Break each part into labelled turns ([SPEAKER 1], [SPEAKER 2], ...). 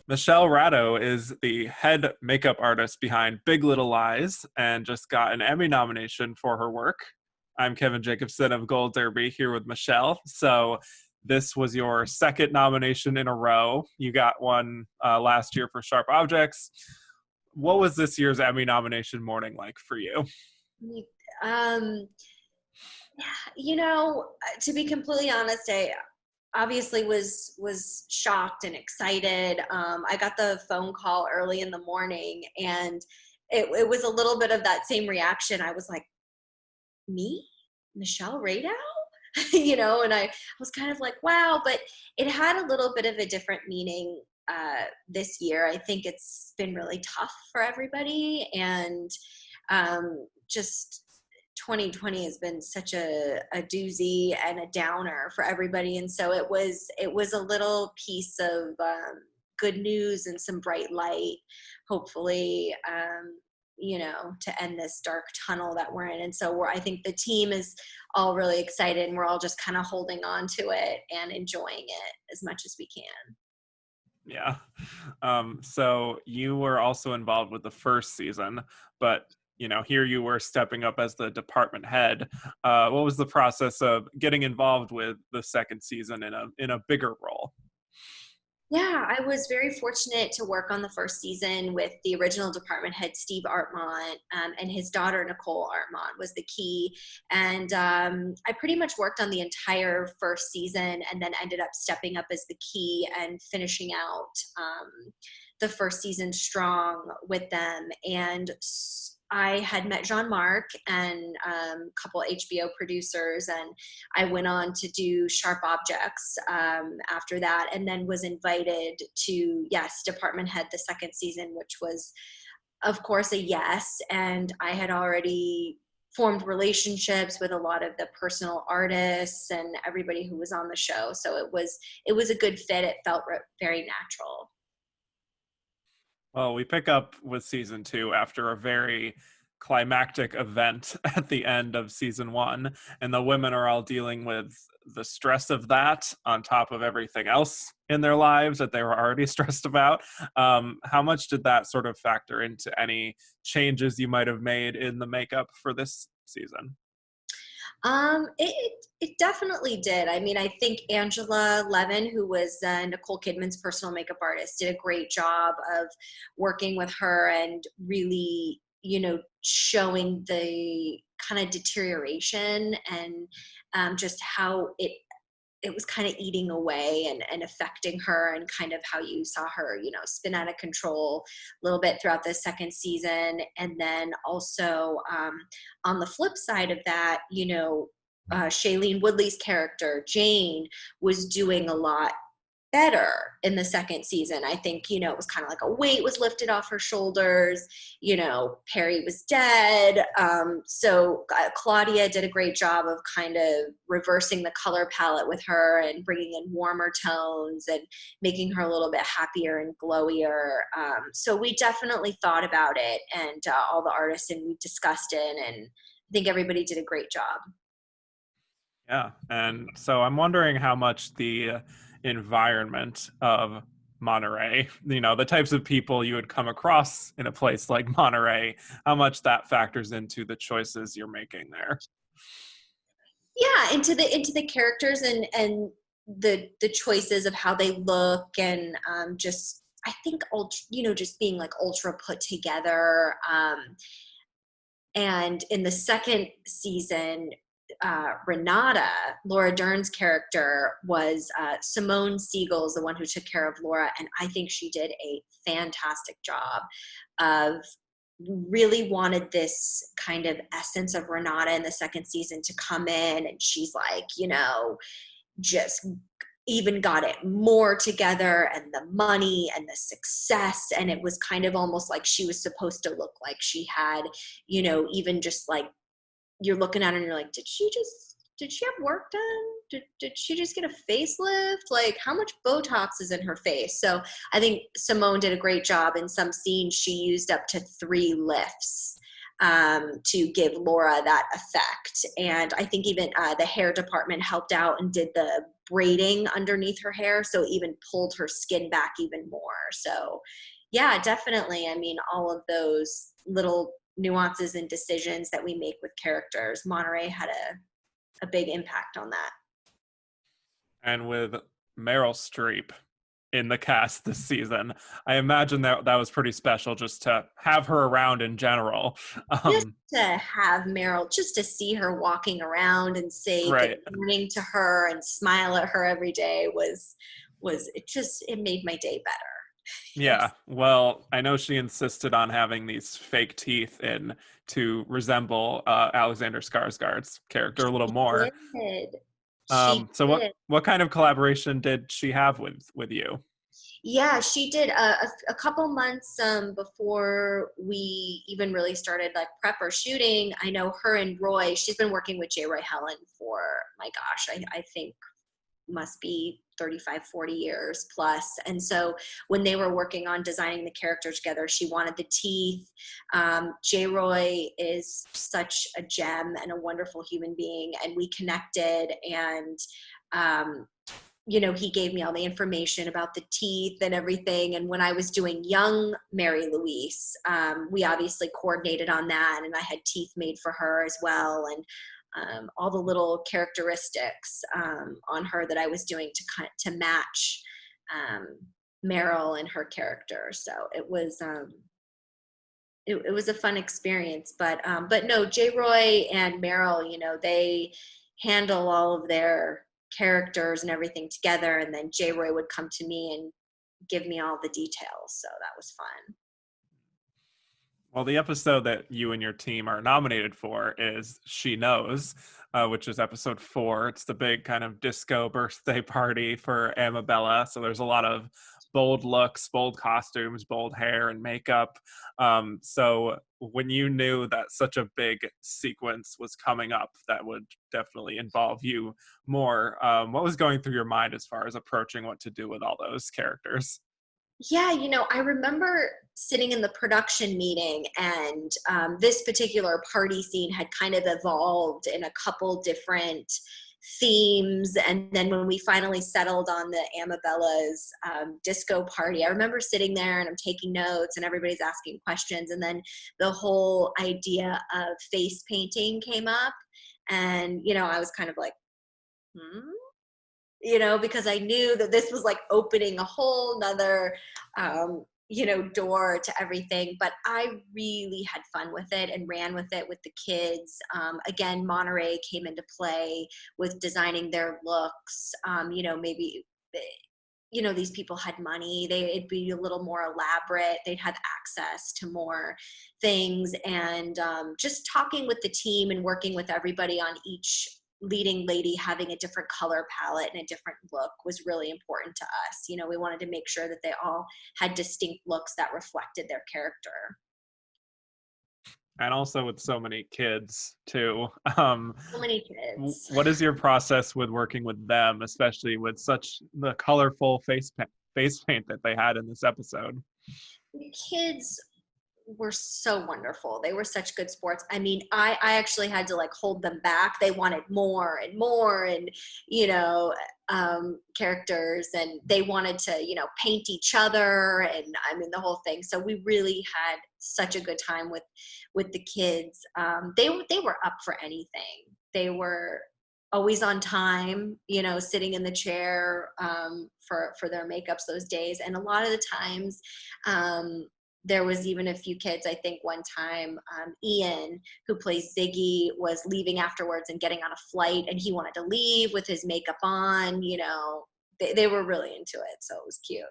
[SPEAKER 1] Michelle Radow is the head makeup artist behind Big Little Lies and just got an Emmy nomination for her work. I'm Kevin Jacobsen of Gold Derby here with Michelle. So this was your second nomination in a row. You got one last year for Sharp Objects. What was this year's Emmy nomination morning like for you?
[SPEAKER 2] Um, to be completely honest, I obviously was shocked and excited. I got the phone call early in the morning, and it was a little bit of that same reaction. I was like, me, Michelle Radow? And I was kind of like, wow, but it had a little bit of a different meaning this year. I think it's been really tough for everybody, and just 2020 has been such a doozy and a downer for everybody, and so it was a little piece of good news and some bright light, hopefully, to end this dark tunnel that we're in. And so I think the team is all really excited, and we're all just kind of holding on to it and enjoying it as much as we can.
[SPEAKER 1] Yeah. So you were also involved with the first season, but here you were stepping up as the department head. What was the process of getting involved with the second season in a bigger role?
[SPEAKER 2] Yeah, I was very fortunate to work on the first season with the original department head, Steve Artmont, and his daughter, Nicole Artmont, was the key. And I pretty much worked on the entire first season and then ended up stepping up as the key and finishing out the first season strong with them. And I had met Jean-Marc and a couple HBO producers, and I went on to do Sharp Objects after that, and then was invited to, yes, department head the second season, which was, of course, a yes. And I had already formed relationships with a lot of the personal artists and everybody who was on the show. So it was a good fit. It felt very natural.
[SPEAKER 1] Well, we pick up with season two after a very climactic event at the end of season one, and the women are all dealing with the stress of that on top of everything else in their lives that they were already stressed about. How much did that sort of factor into any changes you might have made in the makeup for this season?
[SPEAKER 2] It definitely did. I mean, I think Angela Levin, who was Nicole Kidman's personal makeup artist, did a great job of working with her and really, showing the kind of deterioration and just how it was kind of eating away and affecting her, and kind of how you saw her, spin out of control a little bit throughout the second season. And then also on the flip side of that, Shailene Woodley's character, Jane, was doing a lot better in the second season. I think, it was kind of like a weight was lifted off her shoulders. Perry was dead. So Claudia did a great job of kind of reversing the color palette with her and bringing in warmer tones and making her a little bit happier and glowier. So we definitely thought about it, and all the artists, and we discussed it, and I think everybody did a great job.
[SPEAKER 1] Yeah. And so I'm wondering how much the environment of Monterey, the types of people you would come across in a place like Monterey, how much that factors into the choices you're making there.
[SPEAKER 2] Yeah, into the characters and the choices of how they look, and just, I think, just being like ultra put together. And in the second season, Renata, Laura Dern's character, was Simone Siegel's the one who took care of Laura, and I think she did a fantastic job of really wanted this kind of essence of Renata in the second season to come in, and she's like, just even got it more together, and the money and the success, and it was kind of almost like she was supposed to look like she had, even just like, you're looking at her and you're like, did she have work done? Did she just get a facelift? Like, how much Botox is in her face? So I think Simone did a great job. In some scenes, she used up to 3 lifts to give Laura that effect. And I think even the hair department helped out and did the braiding underneath her hair, so it even pulled her skin back even more. So yeah, definitely. I mean, all of those little nuances and decisions that we make with characters, Monterey had a big impact on that.
[SPEAKER 1] And with Meryl Streep in the cast this season, I imagine that was pretty special just to have her around in general.
[SPEAKER 2] Just
[SPEAKER 1] Um,
[SPEAKER 2] to have Meryl, just to see her walking around and say good
[SPEAKER 1] right.
[SPEAKER 2] morning to her and smile at her every day was it made my day better. Yes.
[SPEAKER 1] Yeah. Well, I know she insisted on having these fake teeth in to resemble Alexander Skarsgård's character a little
[SPEAKER 2] She
[SPEAKER 1] more.
[SPEAKER 2] did. She
[SPEAKER 1] So
[SPEAKER 2] did.
[SPEAKER 1] what kind of collaboration did she have with you?
[SPEAKER 2] Yeah, she did a couple months before we even really started like prep or shooting. I know her and Roy, she's been working with J. Roy Helen for, my gosh, I think must be 35, 40 years plus. And so when they were working on designing the characters together, she wanted the teeth. J. Roy is such a gem and a wonderful human being, and we connected. And um, he gave me all the information about the teeth and everything. And when I was doing young Mary Louise, we obviously coordinated on that, and I had teeth made for her as well. And all the little characteristics on her that I was doing to match Meryl and her character. So it was it was a fun experience. But no, J. Roy and Meryl, they handle all of their characters and everything together, and then J. Roy would come to me and give me all the details. So that was fun.
[SPEAKER 1] Well, the episode that you and your team are nominated for is She Knows, which is episode 4. It's the big kind of disco birthday party for Amabella. So there's a lot of bold looks, bold costumes, bold hair and makeup. So when you knew that such a big sequence was coming up that would definitely involve you more, what was going through your mind as far as approaching what to do with all those characters?
[SPEAKER 2] Yeah, I remember sitting in the production meeting, and this particular party scene had kind of evolved in a couple different themes. And then when we finally settled on the Amabella's disco party, I remember sitting there and I'm taking notes and everybody's asking questions. And then the whole idea of face painting came up. And, I was kind of like, hmm? Because I knew that this was like opening a whole nother, door to everything. But I really had fun with it and ran with it with the kids. Again, Monterey came into play with designing their looks. Maybe these people had money, it'd be a little more elaborate, they'd have access to more things. And just talking with the team and working with everybody on each leading lady having a different color palette and a different look was really important to us. We wanted to make sure that they all had distinct looks that reflected their character.
[SPEAKER 1] And also with so many kids too.
[SPEAKER 2] So many kids.
[SPEAKER 1] What is your process with working with them, especially with such the colorful face paint that they had in this episode?
[SPEAKER 2] The kids were so wonderful. They were such good sports. I mean, I actually had to like hold them back. They wanted more and more, and characters, and they wanted to paint each other, and I mean the whole thing. So we really had such a good time with the kids. They were up for anything. They were always on time, sitting in the chair for their makeups those days. And a lot of the times, there was even a few kids. I think one time, Ian, who plays Ziggy, was leaving afterwards and getting on a flight, and he wanted to leave with his makeup on. They were really into it, so it was cute.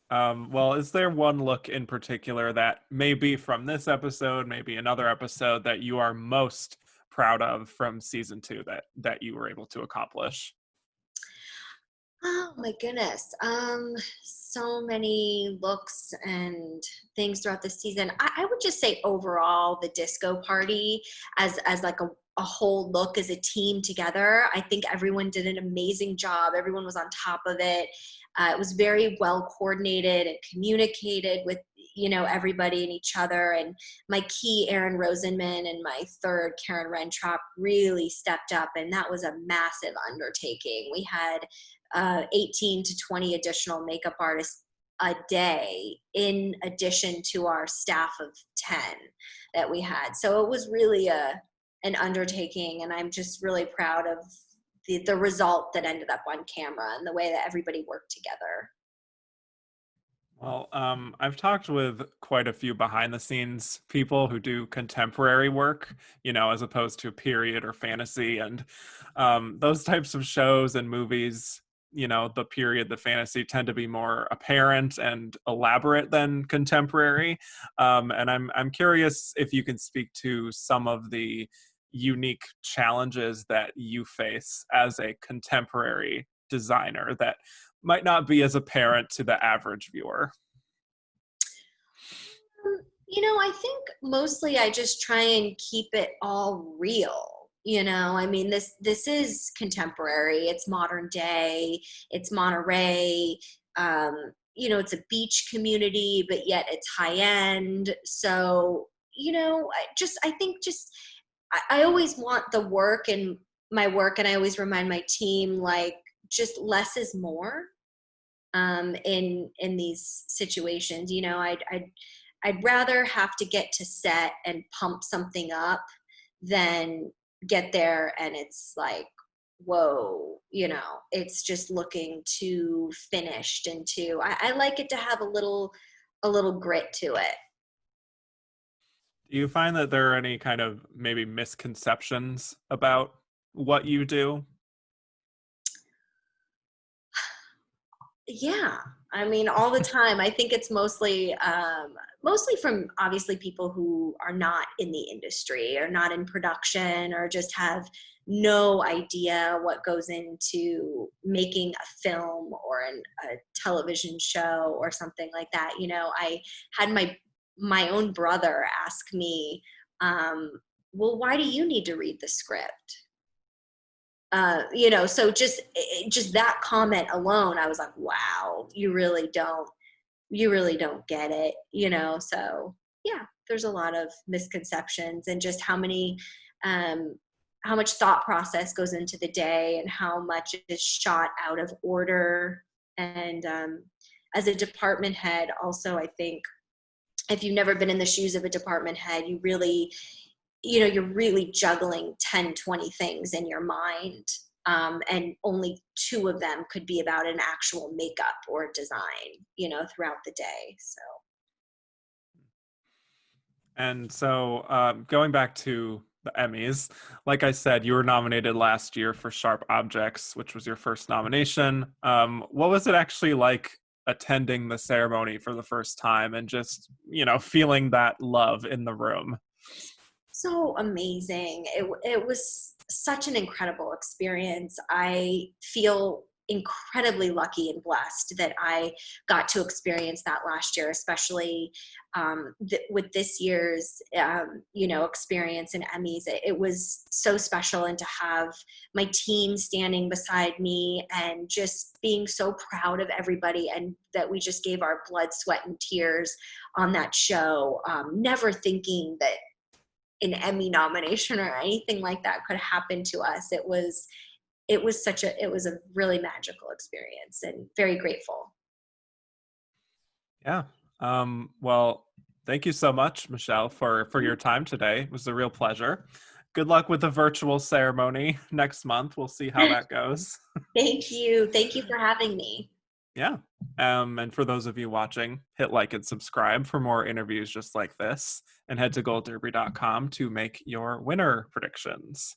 [SPEAKER 1] Well, is there one look in particular that maybe from this episode, maybe another episode that you are most proud of from season 2 that you were able to accomplish?
[SPEAKER 2] Oh my goodness. So many looks and things throughout the season. I would just say overall the disco party as like a whole look as a team together. I think everyone did an amazing job. Everyone was on top of it. It was very well coordinated and communicated with everybody and each other. And my key, Erin Rosenman, and my third, Karen Rentrop, really stepped up. And that was a massive undertaking. We had 18 to 20 additional makeup artists a day, in addition to our staff of 10 that we had. So it was really an undertaking, and I'm just really proud of the result that ended up on camera and the way that everybody worked together.
[SPEAKER 1] Well, I've talked with quite a few behind the scenes people who do contemporary work, as opposed to period or fantasy. And those types of shows and movies, the period, the fantasy tend to be more apparent and elaborate than contemporary. And I'm curious if you can speak to some of the unique challenges that you face as a contemporary designer that might not be as apparent to the average viewer.
[SPEAKER 2] I think mostly I just try and keep it all real. I mean, this is contemporary. It's modern day. It's Monterey. It's a beach community, but yet it's high end. So, I think just I always want the work and my work, and I always remind my team, like, just less is more in these situations. I'd rather have to get to set and pump something up than get there and it's like, whoa, it's just looking too finished and too, I like it to have a little grit to it.
[SPEAKER 1] Do you find that there are any kind of maybe misconceptions about what you do?
[SPEAKER 2] Yeah, I mean, all the time. I think it's mostly from obviously people who are not in the industry or not in production or just have no idea what goes into making a film or a television show or something like that. I had my own brother ask me, well, why do you need to read the script? So just that comment alone, I was like, wow, you really don't get it. So yeah, there's a lot of misconceptions, and just um how much thought process goes into the day and how much is shot out of order. And as a department head also, I think if you've never been in the shoes of a department head, you're really juggling 10, 20 things in your mind. And only two of them could be about an actual makeup or design, throughout the day. So.
[SPEAKER 1] And so, going back to the Emmys, like I said, you were nominated last year for Sharp Objects, which was your first nomination. What was it actually like attending the ceremony for the first time and just, feeling that love in the room?
[SPEAKER 2] So amazing. It was such an incredible experience. I feel incredibly lucky and blessed that I got to experience that last year, especially with this year's, experience in Emmys. It was so special, and to have my team standing beside me and just being so proud of everybody, and that we just gave our blood, sweat, and tears on that show, never thinking that an Emmy nomination or anything like that could happen to us. It was a really magical experience, and very grateful.
[SPEAKER 1] Yeah. Well, thank you so much, Michelle, for your time today. It was a real pleasure. Good luck with the virtual ceremony next month. We'll see how that goes.
[SPEAKER 2] Thank you. Thank you for having me.
[SPEAKER 1] Yeah. And for those of you watching, hit like and subscribe for more interviews just like this, and head to goldderby.com to make your winner predictions.